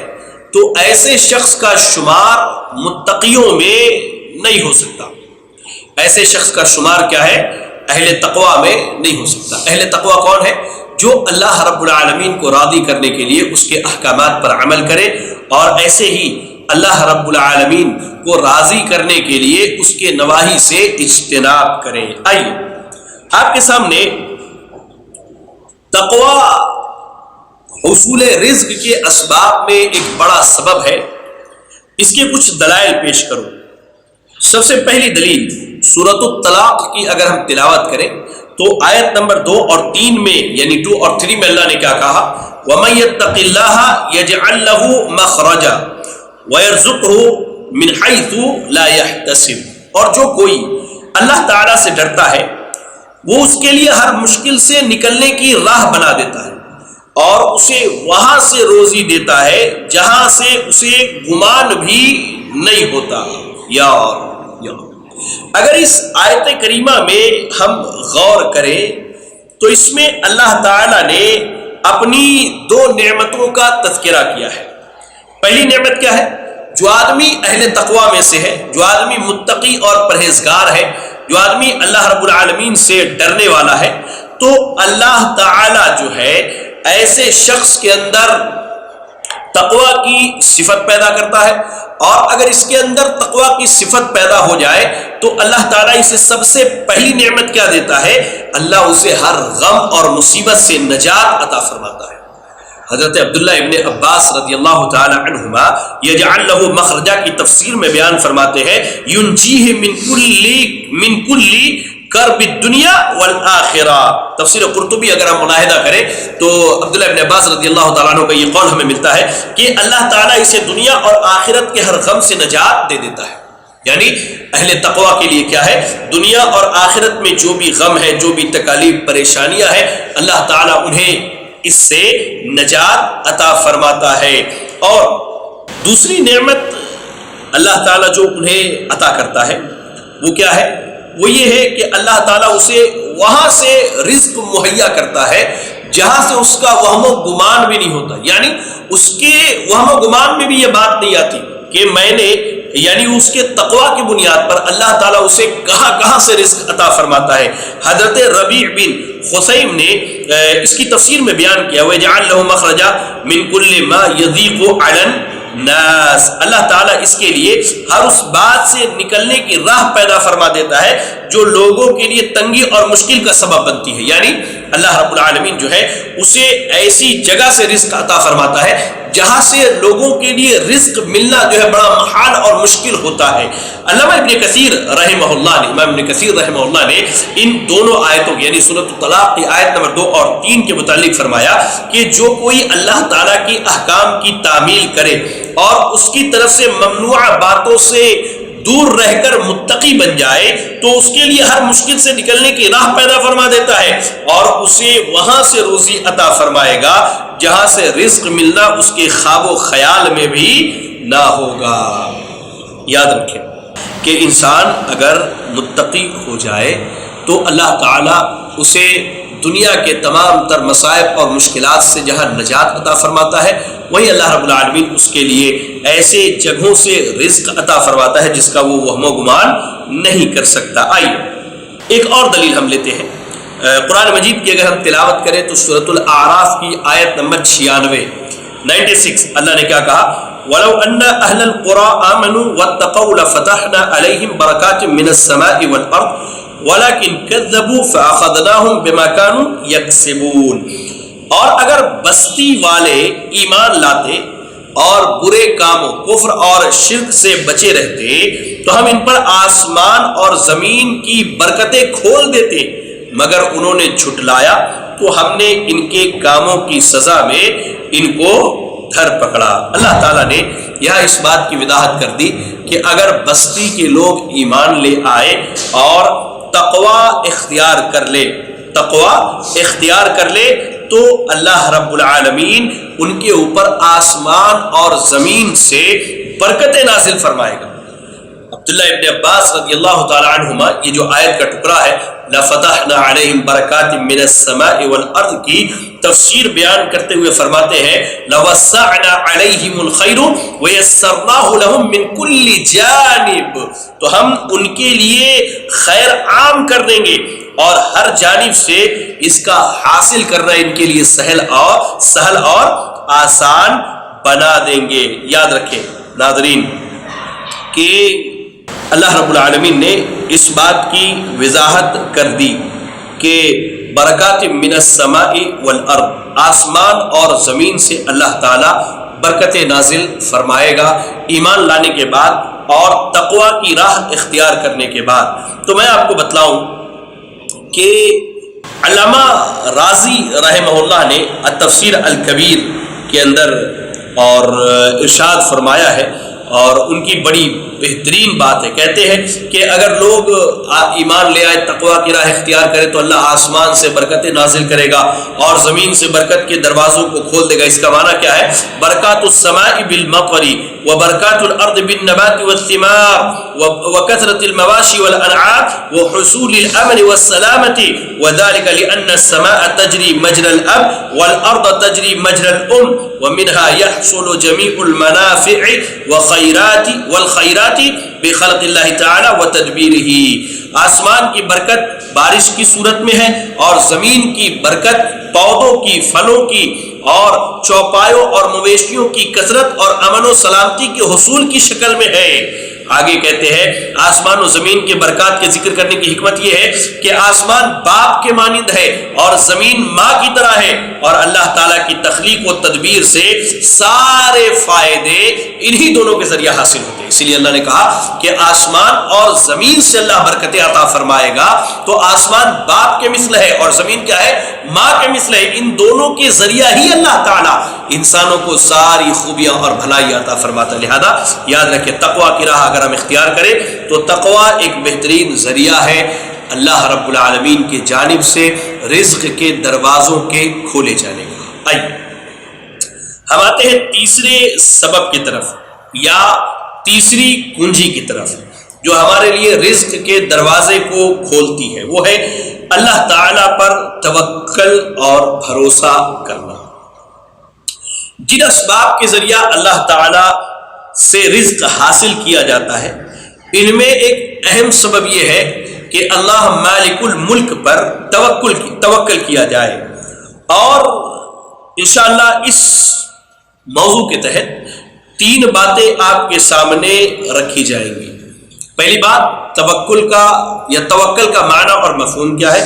S3: تو ایسے شخص کا شمار متقیوں میں نہیں ہو سکتا. ایسے شخص کا شمار کیا ہے؟ اہل تقوی میں نہیں ہو سکتا. اہل تقوی کون ہے؟ جو اللہ رب العالمین کو راضی کرنے کے لیے اس کے احکامات پر عمل کرے اور ایسے ہی اللہ رب العالمین کو راضی کرنے کے لیے اس کے نواہی سے اجتناب کریں۔ آئیے آپ کے سامنے تقوی حصول رزق کے اسباب میں ایک بڑا سبب ہے، اس کے کچھ دلائل پیش کروں۔ سب سے پہلی دلیل سورۃ الطلاق کی اگر ہم تلاوت کریں تو آیت نمبر 2 اور 3 میں، یعنی 2 اور 3 میں اللہ نے کیا کہا؟ وَمَن يَتَّقِ اللَّهَ يَجْعَل لَّهُ مَخْرَجًا وَيَرْزُقْهُ مِنْ حَيْثُ لَا يَحْتَسِبُ، اور جو کوئی اللہ تعالیٰ سے ڈرتا ہے وہ اس کے لیے ہر مشکل سے نکلنے کی راہ بنا دیتا ہے اور اسے وہاں سے روزی دیتا ہے جہاں سے اسے گمان بھی نہیں ہوتا۔ یا اگر اس آیت کریمہ میں ہم غور کریں تو اس میں اللہ تعالیٰ نے اپنی 2 نعمتوں کا تذکرہ کیا ہے۔ پہلی نعمت کیا ہے؟ جو آدمی اہل تقوی میں سے ہے، جو آدمی متقی اور پرہیزگار ہے، جو آدمی اللہ رب العالمین سے ڈرنے والا ہے، تو اللہ تعالیٰ جو ہے ایسے شخص کے اندر تقوی کی صفت پیدا کرتا ہے، اور اگر اس کے اندر تقوی کی صفت پیدا ہو جائے تو اللہ تعالیٰ اسے سب سے پہلی نعمت کیا دیتا ہے؟ اللہ اسے ہر غم اور مصیبت سے نجات عطا فرماتا ہے۔ حضرت عبداللہ ابن عباس رضی اللہ تعالی عنہما یجعل لہ مخرجا کی تفسیر میں بیان فرماتے ہیں ینجیہ من کل کرب الدنیا والآخرہ۔ تفسیر قرطبی اگر ہم ملاحظہ کریں تو عبداللہ ابن عباس رضی اللہ تعالیٰ عنہ کا یہ قول ہمیں ملتا ہے کہ اللہ تعالیٰ اسے دنیا اور آخرت کے ہر غم سے نجات دے دیتا ہے۔ یعنی اہل تقوی کے لیے کیا ہے؟ دنیا اور آخرت میں جو بھی غم ہے، جو بھی تکالیف پریشانیاں ہیں، اللہ تعالیٰ انہیں اس سے نجات عطا فرماتا ہے۔ اور دوسری نعمت اللہ تعالیٰ جو انہیں عطا کرتا ہے وہ کیا ہے؟ وہ یہ ہے کہ اللہ تعالیٰ اسے وہاں سے رزق مہیا کرتا ہے جہاں سے اس کا وہم و گمان بھی نہیں ہوتا۔ یعنی اس کے وہم و گمان میں بھی یہ بات نہیں آتی کہ میں نے، یعنی اس کے تقوی کی بنیاد پر اللہ تعالیٰ اسے کہاں سے رزق عطا فرماتا ہے۔ حضرت ربیع بن خثیم نے اس کی تفسیر میں بیان کیا وَيَجْعَلْ لَهُ مَخْرَجًا مِنْ كُلِّ مَا يَضِيقُ عَلَى النَّاسِ، اللہ تعالیٰ اس کے لیے ہر اس بات سے نکلنے کی راہ پیدا فرما دیتا ہے جو لوگوں کے لیے تنگی اور مشکل کا سبب بنتی ہے۔ یعنی اللہ رب العالمین جو ہے اسے ایسی جگہ سے رزق عطا فرماتا ہے جہاں سے لوگوں کے لیے رزق ملنا جو ہے بڑا محال اور مشکل ہوتا ہے۔ علامہ ابن کثیر رحمہ اللہ نے، امام ابن کثیر رحمہ اللہ نے ان دونوں آیتوں یعنی سورۃ الطلاق کی آیت نمبر 2 اور 3 کے متعلق فرمایا کہ جو کوئی اللہ تعالیٰ کی احکام کی تعمیل کرے اور اس کی طرف سے ممنوع باتوں سے دور رہ کر متقی بن جائے تو اس کے لیے ہر مشکل سے نکلنے کی راہ پیدا فرما دیتا ہے اور اسے وہاں سے روزی عطا فرمائے گا جہاں سے رزق ملنا اس کے خواب و خیال میں بھی نہ ہوگا۔ یاد رکھیں کہ انسان اگر متقی ہو جائے تو اللہ تعالیٰ اسے دنیا کے تمام تر مصائب اور مشکلات سے جہاں نجات عطا فرماتا ہے وہی اللہ رب العالمین اس کے لیے ایسے جگہوں سے رزق عطا فرماتا ہے جس کا وہ وہم و گمان نہیں کر سکتا۔ آئیے ایک اور دلیل ہم لیتے ہیں۔ قرآن مجید کی اگر ہم تلاوت کریں تو سورۃ الاعراف کی آیت نمبر 96 اللہ نے کیا کہا؟ وَلَوْ أَنَّ أَهْلَ الْقُرَىٰ آمَنُوا وَاتَّقَوْا لَفَتَحْنَا عَلَيْهِمْ بَرَكَاتٍ مِّنَ السَّمَاءِ وَالْأَرْضِ وَلَكِنْ كَذَّبُوا فَأَخَذْنَاهُمْ بِمَا كَانُوا يَكْسِبُونَ، اور اگر بستی والے ایمان لاتے اور برے کاموں، کفر اور شرک سے بچے رہتے تو ہم ان پر آسمان اور زمین کی برکتیں کھول دیتے، مگر انہوں نے جھٹلایا تو ہم نے ان کے کاموں کی سزا میں ان کو دھر پکڑا۔ اللہ تعالیٰ نے یہاں اس بات کی وضاحت کر دی کہ اگر بستی کے لوگ ایمان لے آئے اور تقوی اختیار کر لے تو اللہ رب العالمین ان کے اوپر آسمان اور زمین سے برکتیں نازل فرمائے گا۔ عبداللہ ابن عباس رضی اللہ تعالی عنہما یہ جو آیت کا ٹکڑا ہے لَفَتَحْنَا عَلَيْهِمْ بَرَكَاتٍ مِّنَ السَّمَاءِ وَالْأَرْضِ کی تفسیر بیان کرتے ہوئے فرماتے ہیں لَوَسَّعْنَا عَلَيْهِمُ الْخَيْرُ وَيَسَّرْنَاهُ لَهُم مِّن كُلِّ جَانِبٍ، تو ہم ان کے لیے خیر عام کر دیں گے اور ہر جانب سے اس کا حاصل کرنا ان کے لیے سہل اور آسان بنا دیں گے۔ یاد رکھیں ناظرین کہ اللہ رب العالمین نے اس بات کی وضاحت کر دی کہ برکات من السماء والارض، آسمان اور زمین سے اللہ تعالیٰ برکتیں نازل فرمائے گا ایمان لانے کے بعد اور تقوی کی راہ اختیار کرنے کے بعد۔ تو میں آپ کو بتلاؤں کہ علامہ رازی رحمہ اللہ نے التفسیر الکبیر کے اندر اور ارشاد فرمایا ہے، اور ان کی بڑی بہترین بات ہے، کہتے ہیں کہ اگر لوگ ایمان لے آئے، تقوی کی راہ اختیار کرے تو اللہ آسمان سے برکتیں نازل کرے گا اور زمین سے برکت کے دروازوں کو کھول دے گا۔ اس کا معنی کیا ہے؟ برکات السماء بالمطر وبرکات الارض بالنبات والثمار وكثرة المواشي والانعام وحصول الامن والسلامة، وذلك لان السماء تجري مجرى الاب والارض تجري مجرى الام ومنها يحصل جميع المنافع والخیرات بخلق اللہ تعالی وتدبیرہ۔ آسمان کی برکت بارش کی صورت میں ہے اور زمین کی برکت پودوں کی، پھلوں کی اور چوپایوں اور مویشیوں کی کثرت اور امن و سلامتی کے حصول کی شکل میں ہے۔ آگے کہتے ہیں آسمان و زمین کے برکات کے ذکر کرنے کی حکمت یہ ہے کہ آسمان باپ کے مانند ہے اور زمین ماں کی طرح ہے، اور اللہ تعالیٰ کی تخلیق و تدبیر سے سارے فائدے انہی دونوں کے ذریعہ حاصل ہوتے ہیں۔ اسی لیے اللہ نے کہا کہ آسمان اور زمین سے اللہ برکتیں عطا فرمائے گا، تو آسمان باپ کے مثل ہے اور زمین کیا ہے؟ ماں کے مثل ہے۔ ان دونوں کے ذریعہ ہی اللہ تعالیٰ انسانوں کو ساری خوبیاں اور بھلائی عطا فرماتا ہے۔ لہذا یاد رکھیں تقوی کی راہ اگر ہم اختیار کریں تو تقوی ایک بہترین ذریعہ ہے اللہ رب العالمین کی جانب سے رزق کے دروازوں کے کھولے جانے کا۔ آئیے ہم آتے ہیں تیسرے سبب کی طرف یا تیسری کنجی کی طرف جو ہمارے لیے رزق کے دروازے کو کھولتی ہے، وہ ہے اللہ تعالیٰ پر توکل اور بھروسہ کرنا۔ جن اسباب کے ذریعہ اللہ تعالیٰ سے رزق حاصل کیا جاتا ہے، ان میں ایک اہم سبب یہ ہے کہ اللہ مالک الملک پر توکل کیا جائے، اور انشاءاللہ اس موضوع کے تحت تین باتیں آپ کے سامنے رکھی جائیں گی۔ پہلی بات توکل کا معنی اور مفہوم کیا ہے،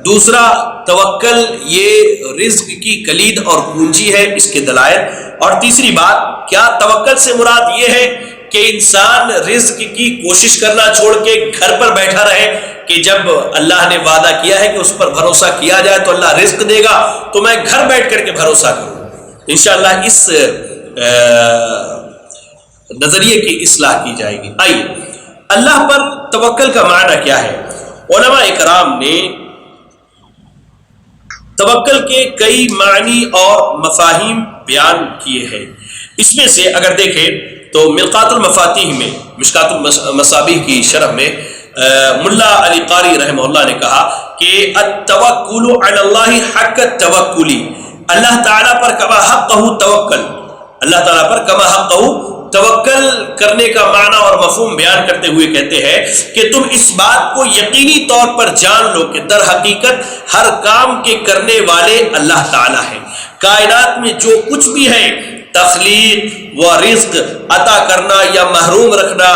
S3: دوسرا توکل یہ رزق کی کلید اور کنجی ہے، اس کے دلائل، اور تیسری بات کیا توکل سے مراد یہ ہے کہ انسان رزق کی کوشش کرنا چھوڑ کے گھر پر بیٹھا رہے کہ جب اللہ نے وعدہ کیا ہے کہ اس پر بھروسہ کیا جائے تو اللہ رزق دے گا، تو میں گھر بیٹھ کر کے بھروسہ کروں۔ انشاءاللہ اس نظریے کی اصلاح کی جائے گی۔ آئیے اللہ پر توکل کا معنی کیا ہے؟ علماء کرام نے توکل کے کئی معنی اور مفاہیم بیان کیے ہیں۔ اس میں سے اگر دیکھیں تو ملقات المفاتیح میں، مشکات المصابیح کی شرح میں ملا علی قاری رحمہ اللہ نے کہا کہ التوکل علی اللہ حق التوکل، اللہ تعالیٰ پر کما حقہ توکل، اللہ تعالیٰ پر کما حقہ توکل کرنے کا معنی اور مفہوم بیان کرتے ہوئے کہتے ہیں کہ تم اس بات کو یقینی طور پر جان لو کہ در حقیقت ہر کام کے کرنے والے اللہ تعالیٰ ہیں۔ کائنات میں جو کچھ بھی ہے، تخلیق و رزق، عطا کرنا یا محروم رکھنا،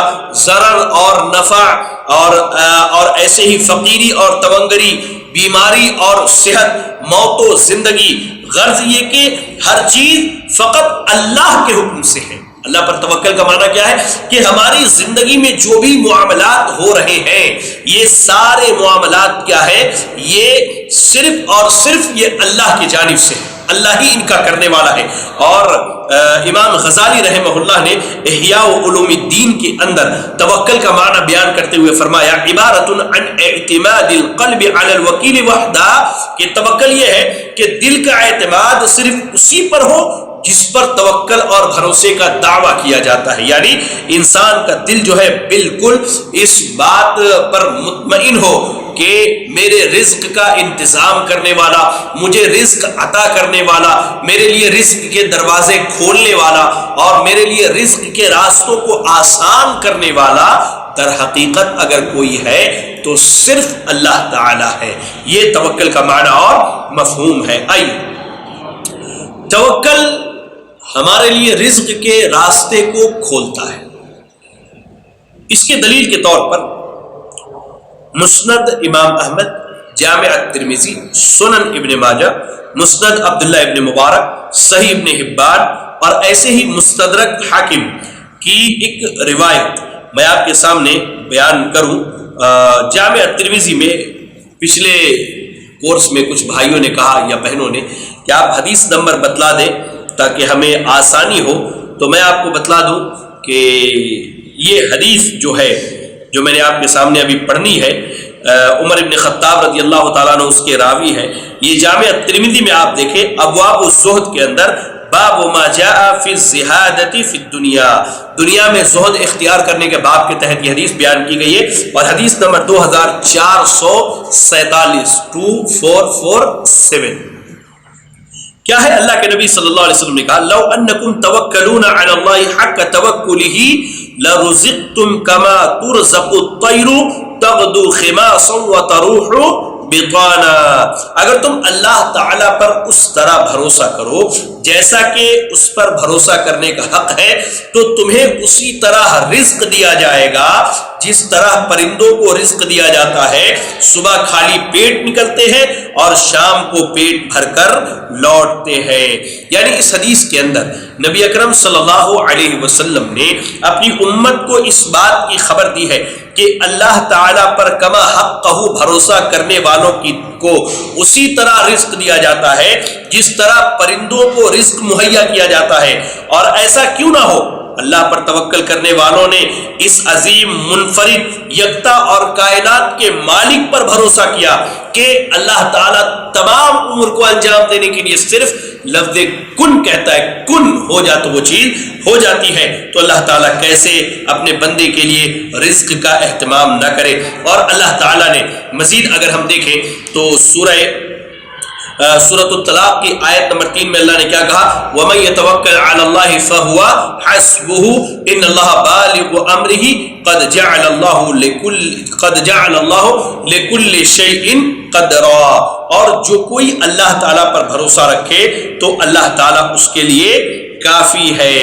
S3: ضرر اور نفع، اور ایسے ہی فقیری اور تونگری، بیماری اور صحت، موت و زندگی، غرض یہ کہ ہر چیز فقط اللہ کے حکم سے ہے۔ اللہ پر توکل کا معنی کیا ہے کہ ہماری زندگی میں جو بھی معاملات ہو رہے ہیں، یہ سارے معاملات کیا ہے؟ یہ صرف اور صرف یہ اللہ کی جانب سے ہے، اللہ ہی ان کا کرنے والا ہے۔ اور امام غزالی رحمہ اللہ نے احیاء علوم الدین کے اندر توکل کا معنی بیان کرتے ہوئے فرمایا عبارت عن اعتماد القلب علی الوکیل وحدہ، کہ توکل یہ ہے کہ دل کا اعتماد صرف اسی پر ہو جس پر توکل اور بھروسے کا دعویٰ کیا جاتا ہے، یعنی انسان کا دل جو ہے بالکل اس بات پر مطمئن ہو کہ میرے رزق کا انتظام کرنے والا، مجھے رزق عطا کرنے والا، میرے لیے رزق کے دروازے کھولنے والا اور میرے لیے رزق کے راستوں کو آسان کرنے والا در حقیقت اگر کوئی ہے تو صرف اللہ تعالی ہے۔ یہ توکل کا معنی اور مفہوم ہے۔ آئیے توکل ہمارے لیے رزق کے راستے کو کھولتا ہے۔ اس کے دلیل کے طور پر مسند امام احمد، جامع الترمذی، سنن ابن ماجہ، مسند عبداللہ ابن مبارک، صحیح ابن حبان اور ایسے ہی مستدرک حاکم کی ایک روایت میں آپ کے سامنے بیان کروں۔ جامع الترمذی میں پچھلے کورس میں کچھ بھائیوں نے کہا یا بہنوں نے کہ آپ حدیث نمبر بتلا دیں تاکہ ہمیں آسانی ہو، تو میں آپ کو بتلا دوں کہ یہ حدیث جو ہے جو میں نے آپ کے سامنے ابھی پڑھنی ہے، عمر ابن خطاب رضی اللہ تعالیٰ عنہ اس کے راوی ہے۔ یہ جامع الترمذی میں آپ دیکھیں ابواب الزہد کے اندر باب ما جاء فی الزہادۃ فی الدنیا، دنیا میں زہد اختیار کرنے کے باب کے تحت یہ حدیث بیان کی گئی ہے، اور حدیث نمبر 2447 2447 کیا ہے؟ اللہ کے نبی صلی اللہ علیہ وسلم نے کہا لو انکم توکلون علی اللہ حق توکلہ لرزقتم کما ترزق الطیر تغدو خماصا وتروح بطانا، اگر تم اللہ تعالیٰ پر اس طرح بھروسہ کرو جیسا کہ اس پر بھروسہ کرنے کا حق ہے تو تمہیں اسی طرح رزق دیا جائے گا جس طرح پرندوں کو رزق دیا جاتا ہے، صبح خالی پیٹ نکلتے ہیں اور شام کو پیٹ بھر کر لوٹتے ہیں۔ یعنی اس حدیث کے اندر نبی اکرم صلی اللہ علیہ وسلم نے اپنی امت کو اس بات کی خبر دی ہے کہ اللہ تعالیٰ پر کما حقہ بھروسہ کرنے والوں کو اسی طرح رزق دیا جاتا ہے جس طرح پرندوں کو رزق مہیا کیا جاتا ہے۔ اور ایسا کیوں نہ ہو، اللہ پر توکل کرنے والوں نے اس عظیم منفرد یکتا اور کائنات کے مالک پر بھروسہ کیا کہ اللہ تعالیٰ تمام امور کو انجام دینے کے لیے صرف لفظ کن کہتا ہے، کن ہو جا تو وہ چیز ہو جاتی ہے، تو اللہ تعالیٰ کیسے اپنے بندے کے لیے رزق کا اہتمام نہ کرے۔ اور اللہ تعالیٰ نے مزید اگر ہم دیکھیں تو سورۃ الطلاق کی آیت نمبر 3 میں اللہ نے کیا کہا؟ وَمَن يَتَوَكَّلْ عَلَى اللَّهِ فَهُوَ حَسْبُهُ إِنَّ اللَّهَ بَالِغُ أَمْرِهِ قَدْ جَعَلَ اللَّهُ لِكُلِّ شَيْءٍ قَدْرًا، اور جو کوئی اللہ تعالیٰ پر بھروسہ رکھے تو اللہ تعالیٰ اس کے لیے کافی ہے،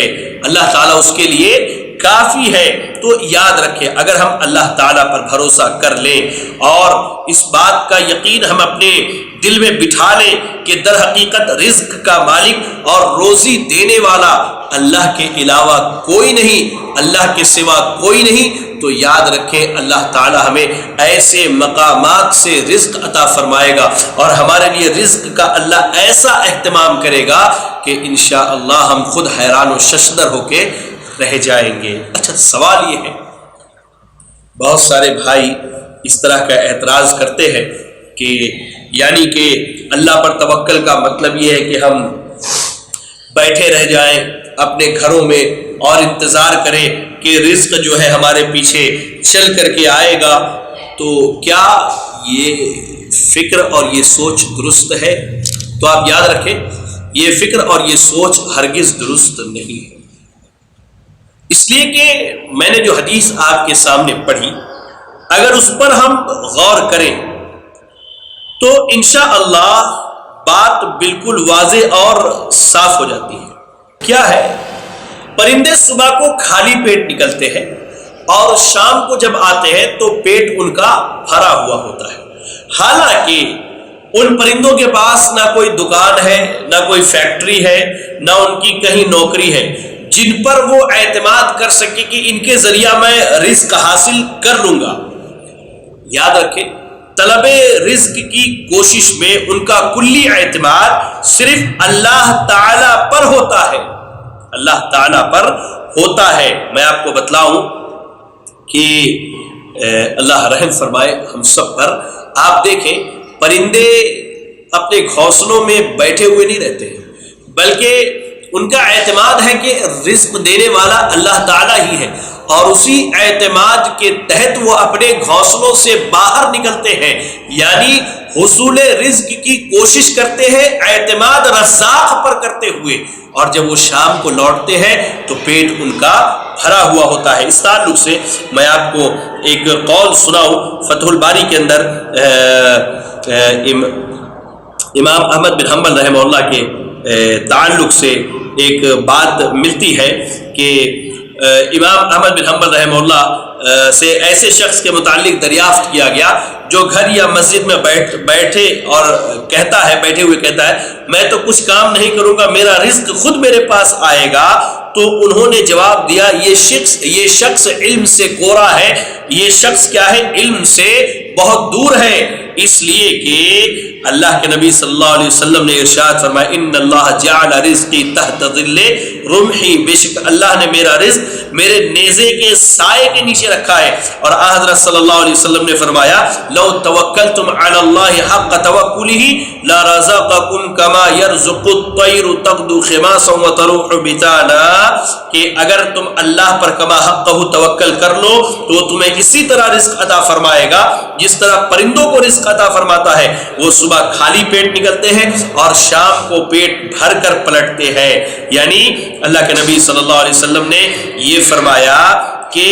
S3: اللہ تعالیٰ اس کے لیے کافی ہے۔ تو یاد رکھیں اگر ہم اللہ تعالیٰ پر بھروسہ کر لیں اور اس بات کا یقین ہم اپنے دل میں بٹھا لیں کہ در حقیقت رزق کا مالک اور روزی دینے والا اللہ کے علاوہ کوئی نہیں، اللہ کے سوا کوئی نہیں، تو یاد رکھیں اللہ تعالیٰ ہمیں ایسے مقامات سے رزق عطا فرمائے گا اور ہمارے لیے رزق کا اللہ ایسا اہتمام کرے گا کہ انشاءاللہ ہم خود حیران و ششدر ہو کے رہ جائیں گے۔ اچھا، سوال یہ ہے، بہت سارے بھائی اس طرح کا اعتراض کرتے ہیں کہ یعنی کہ اللہ پر توکل کا مطلب یہ ہے کہ ہم بیٹھے رہ جائیں اپنے گھروں میں اور انتظار کریں کہ رزق جو ہے ہمارے پیچھے چل کر کے آئے گا۔ تو کیا یہ فکر اور یہ سوچ درست ہے؟ تو آپ یاد رکھیں یہ فکر اور یہ سوچ ہرگز درست نہیں ہے، اس لیے کہ میں نے جو حدیث آپ کے سامنے پڑھی اگر اس پر ہم غور کریں تو انشاءاللہ بات بالکل واضح اور صاف ہو جاتی ہے۔ کیا ہے؟ پرندے صبح کو خالی پیٹ نکلتے ہیں اور شام کو جب آتے ہیں تو پیٹ ان کا بھرا ہوا ہوتا ہے، حالانکہ ان پرندوں کے پاس نہ کوئی دکان ہے، نہ کوئی فیکٹری ہے، نہ ان کی کہیں نوکری ہے جن پر وہ اعتماد کر سکے کہ ان کے ذریعہ میں رزق حاصل کر لوں گا۔ یاد رکھیں طلب رزق کی کوشش میں ان کا کلی اعتماد صرف اللہ تعالی پر ہوتا ہے، اللہ تعالی پر ہوتا ہے۔ میں آپ کو بتلاؤں کہ اللہ رحم فرمائے ہم سب پر۔ آپ دیکھیں پرندے اپنے گھونسلوں میں بیٹھے ہوئے نہیں رہتے ہیں، بلکہ ان کا اعتماد ہے کہ رزق دینے والا اللہ تعالیٰ ہی ہے، اور اسی اعتماد کے تحت وہ اپنے گھونسلوں سے باہر نکلتے ہیں، یعنی حصول رزق کی کوشش کرتے ہیں اعتماد رزاق پر کرتے ہوئے، اور جب وہ شام کو لوٹتے ہیں تو پیٹ ان کا بھرا ہوا ہوتا ہے۔ اس تعلق سے میں آپ کو ایک قول سناؤں فتح الباری کے اندر امام احمد بن حنبل رحمہ اللہ کے تعلق سے ایک بات ملتی ہے کہ امام احمد بن حنبل رحمہ اللہ سے ایسے شخص کے متعلق دریافت کیا گیا جو گھر یا مسجد میں بیٹھے اور کہتا ہے، بیٹھے ہوئے کہتا ہے میں تو کچھ کام نہیں کروں گا، میرا رزق خود میرے پاس آئے گا. تو انہوں نے جواب دیا یہ شخص علم سے گورا ہے، یہ شخص کیا ہے؟ علم سے بہت دور ہے، اس لیے کہ اللہ کے نبی صلی اللہ علیہ وسلم نے ارشاد فرمایا ان اللہ جعل رزقی تحت ظل رمحی، بے شک اللہ نے میرا رزق میرے نیزے کے سائے کے نیچے رکھا ہے. اور حضرت صلی اللہ علیہ وسلم نے فرمایا لو توکلتم علی اللہ حق توکلہ لرزقکم کما یرزق الطیر تغدو خماسا وتروح بطانا، کہ اگر تم اللہ پر کما حقہ توکل کر لو تو وہ تمہیں اسی طرح رزق عطا فرمائے گا جس طرح پرندوں کو رزق عطا فرماتا ہے. وہ صبح خالی پیٹ نکلتے ہیں اور شام کو پیٹ بھر کر پلٹتے ہیں. یعنی اللہ کے نبی صلی اللہ علیہ وسلم نے یہ فرمایا کہ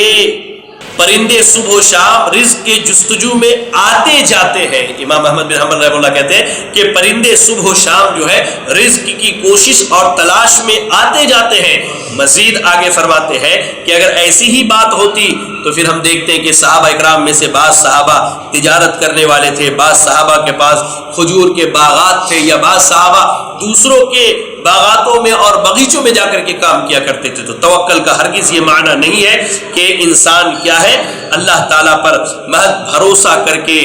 S3: پرندے صبح و شام رزق کے جستجو میں آتے جاتے ہیں. امام احمد بن حنبل رحمہ اللہ کہتے ہیں کہ پرندے صبح و شام جو ہے رزق کی کوشش اور تلاش میں آتے جاتے ہیں. مزید آگے فرماتے ہیں کہ اگر ایسی ہی بات ہوتی تو پھر ہم دیکھتے ہیں کہ صحابہ اکرام میں سے بعض صحابہ تجارت کرنے والے تھے، بعض صحابہ کے پاس کھجور کے باغات تھے، یا بعض صحابہ دوسروں کے باغاتوں میں اور باغیچوں میں جا کر کے کام کیا کرتے تھے. تو توکل کا ہرگز یہ معنی نہیں ہے کہ انسان کیا ہے اللہ تعالیٰ پر محض بھروسہ کر کے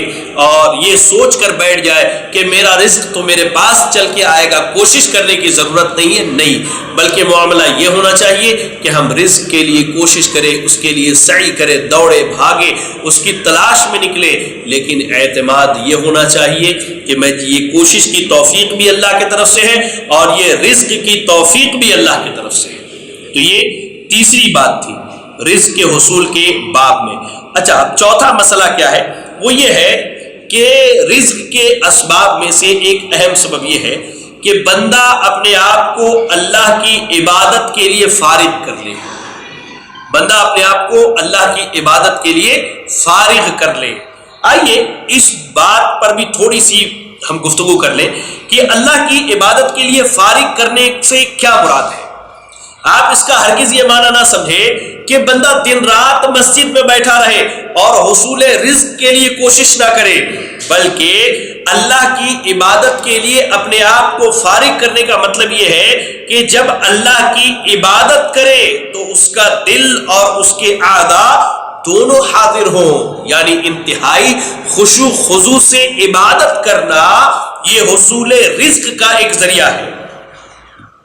S3: اور یہ سوچ کر بیٹھ جائے کہ میرا رزق تو میرے پاس چل کے آئے گا، کوشش کرنے کی ضرورت نہیں ہے. نہیں، بلکہ معاملہ یہ ہونا چاہیے کہ ہم رزق کے لیے کوشش کریں، اس کے لیے سعی کریں، دوڑے بھاگے، اس کی تلاش میں نکلے، لیکن اعتماد یہ ہونا چاہیے کہ میں یہ کوشش کی توفیق بھی اللہ کی طرف سے ہے اور یہ رزق کی توفیق بھی اللہ کی طرف سے ہے. تو یہ تیسری بات تھی رزق کے حصول کے باب میں. اچھا، چوتھا مسئلہ کیا ہے؟ وہ یہ ہے کہ رزق کے اسباب میں سے ایک اہم سبب یہ ہے کہ بندہ اپنے آپ کو اللہ کی عبادت کے لیے فارغ کر لے. بندہ اپنے آپ کو اللہ کی عبادت کے لیے فارغ کر لے. آئیے اس بات پر بھی تھوڑی سی ہم گفتگو کر لیں کہ اللہ کی عبادت کے لیے فارغ کرنے سے کیا مراد ہے. آپ اس کا ہرگز یہ معنی نہ سمجھے کہ بندہ دن رات مسجد میں بیٹھا رہے اور حصول رزق کے لیے کوشش نہ کرے، بلکہ اللہ کی عبادت کے لیے اپنے آپ کو فارغ کرنے کا مطلب یہ ہے کہ جب اللہ کی عبادت کرے تو اس کا دل اور اس کے اعضاء دونوں حاضر ہوں. یعنی انتہائی خشوع خضوع سے عبادت کرنا یہ حصول رزق کا ایک ذریعہ ہے.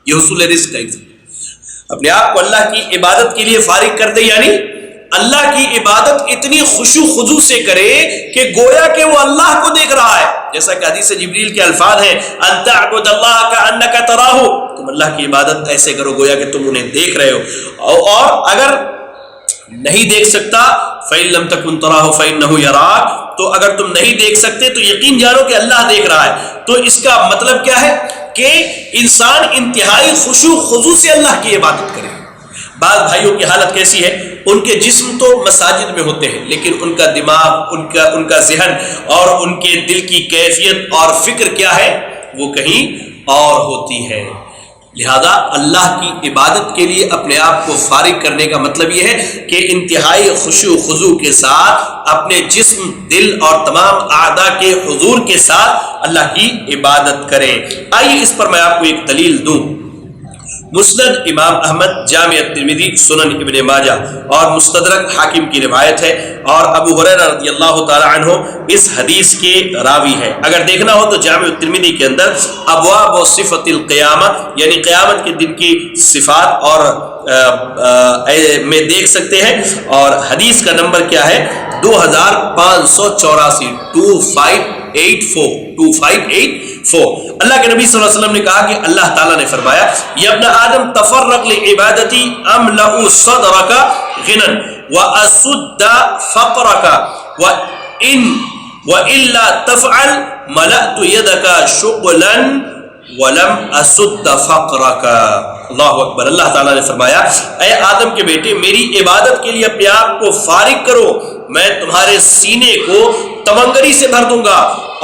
S3: یہ حصول رزق کا ایک ذریعہ، اپنے آپ کو اللہ کی عبادت کے لیے فارغ کر دے، یعنی اللہ کی عبادت اتنی خشوع خضوع سے کرے کہ گویا کہ وہ اللہ کو دیکھ رہا ہے. جیسا کہ حدیث جبریل کے الفاظ ہیں ان تعبد اللہ کأنک تراہ، تم اللہ کی عبادت ایسے کرو گویا کہ تم انہیں دیکھ رہے ہو. اور اگر نہیں دیکھ سکتا فَإِن لَمْ تَكُنْ تَرَاهُ فَإِنَّهُ يَرَاكَ، تو اگر تم نہیں دیکھ سکتے تو یقین جانو کہ اللہ دیکھ رہا ہے. تو اس کا مطلب کیا ہے کہ انسان انتہائی خشوع خضوع سے اللہ کی عبادت کرے. بعض بھائیوں کی حالت کیسی ہے، ان کے جسم تو مساجد میں ہوتے ہیں لیکن ان کا دماغ، ان کا ذہن اور ان کے دل کی کیفیت اور فکر کیا ہے، وہ کہیں اور ہوتی ہے. لہذا اللہ کی عبادت کے لیے اپنے آپ کو فارغ کرنے کا مطلب یہ ہے کہ انتہائی خشوع خضوع کے ساتھ اپنے جسم، دل اور تمام اعضاء کے حضور کے ساتھ اللہ کی عبادت کریں. آئیے اس پر میں آپ کو ایک دلیل دوں. مسند امام احمد، جامع ترمذی، سنن ابن ماجہ اور مستدرک حاکم کی روایت ہے، اور ابو ہریرہ رضی اللہ تعالی عنہ اس حدیث کے راوی ہے. اگر دیکھنا ہو تو جامع ترمذی کے اندر ابواب صفت القیامہ یعنی قیامت کے دن کی صفات اور میں دیکھ سکتے ہیں. اور حدیث کا نمبر کیا ہے؟ 2584، 2584. اللہ کے نبی صلی اللہ علیہ وسلم نے کہا کہ اللہ تعالیٰ نے فرمایا یا ابن آدم تفرق لعبادتی املأ صدرک غنا واسد فقرک وإلا تفعل ملأت يدك شغلا وَلَمْ أَسُدَّ فَقْرَكَ. اللہ اکبر. اللہ تعالیٰ نے فرمایا اے آدم کے بیٹے میری عبادت کے لیے اپنے آپ کو فارغ کرو، میں تمہارے سینے کو تمنگری سے بھر دوں گا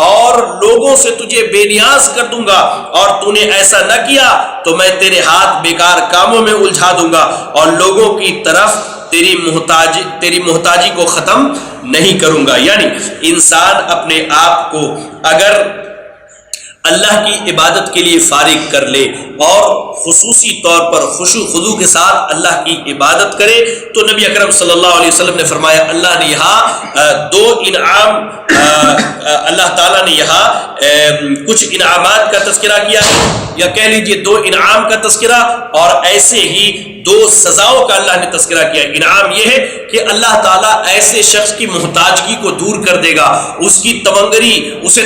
S3: اور لوگوں سے تجھے بے نیاز کر دوں گا، اور تو نے ایسا نہ کیا تو میں تیرے ہاتھ بیکار کاموں میں الجھا دوں گا اور لوگوں کی طرف تیری محتاجی کو ختم نہیں کروں گا. یعنی انسان اپنے آپ کو اگر اللہ کی عبادت کے لیے فارغ کر لے اور خصوصی طور پر خشوع خضوع کے ساتھ اللہ کی عبادت کرے تو نبی اکرم صلی اللہ علیہ وسلم نے فرمایا اللہ نے یہاں دو انعام اللہ تعالیٰ نے یہاں کچھ انعامات کا تذکرہ کیا ہے، یا کہہ لیجئے دو انعام کا تذکرہ، اور ایسے ہی دو سزاؤں کا اللہ نے تذکرہ کیا. انعام یہ ہے کہ اللہ تعالیٰ ایسے شخص کی محتاجگی کو دور کر دے گا، اسے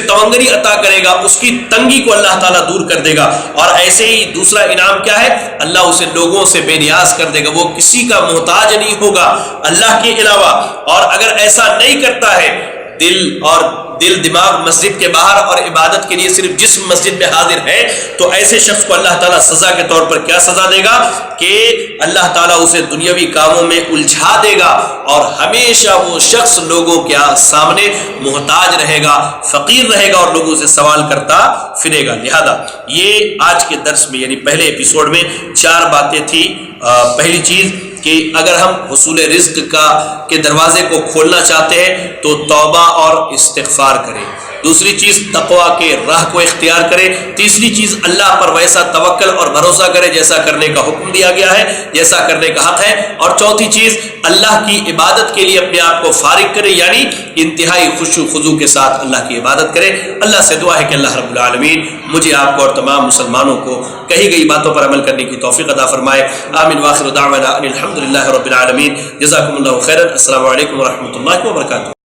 S3: تمنگری عطا کرے گا، اس کی تنگی کو اللہ تعالیٰ دور کر دے گا. اور ایسے ہی دوسرا انعام کیا ہے، اللہ اسے لوگوں سے بے نیاز کر دے گا، وہ کسی کا محتاج نہیں ہوگا اللہ کے علاوہ. اور اگر ایسا نہیں کرتا ہے، دل دماغ مسجد کے باہر اور عبادت کے لیے صرف جسم مسجد میں حاضر ہے، تو ایسے شخص کو اللہ تعالیٰ سزا کے طور پر کیا سزا دے گا کہ اللہ تعالیٰ اسے دنیاوی کاموں میں الجھا دے گا اور ہمیشہ وہ شخص لوگوں کے سامنے محتاج رہے گا، فقیر رہے گا اور لوگوں سے سوال کرتا پھرے گا. لہذا یہ آج کے درس میں یعنی پہلے ایپیسوڈ میں 4 باتیں تھی. پہلی چیز کہ اگر ہم حصول رزق کے دروازے کو کھولنا چاہتے ہیں تو توبہ اور استغفار کریں. دوسری چیز تقویٰ کے راہ کو اختیار کرے. تیسری چیز اللہ پر ویسا توکل اور بھروسہ کرے جیسا کرنے کا حکم دیا گیا ہے، جیسا کرنے کا حق ہے. اور چوتھی چیز اللہ کی عبادت کے لیے اپنے آپ کو فارغ کرے، یعنی انتہائی خشوع خضوع کے ساتھ اللہ کی عبادت کرے. اللہ سے دعا ہے کہ اللہ رب العالمین مجھے آپ کو اور تمام مسلمانوں کو کہی گئی باتوں پر عمل کرنے کی توفیق عطا فرمائے. آمین واخر دعوانا ان الحمد للہ رب العالمین. جزاکم اللہ خیرا. السلام علیکم ورحمۃ اللہ وبرکاتہ.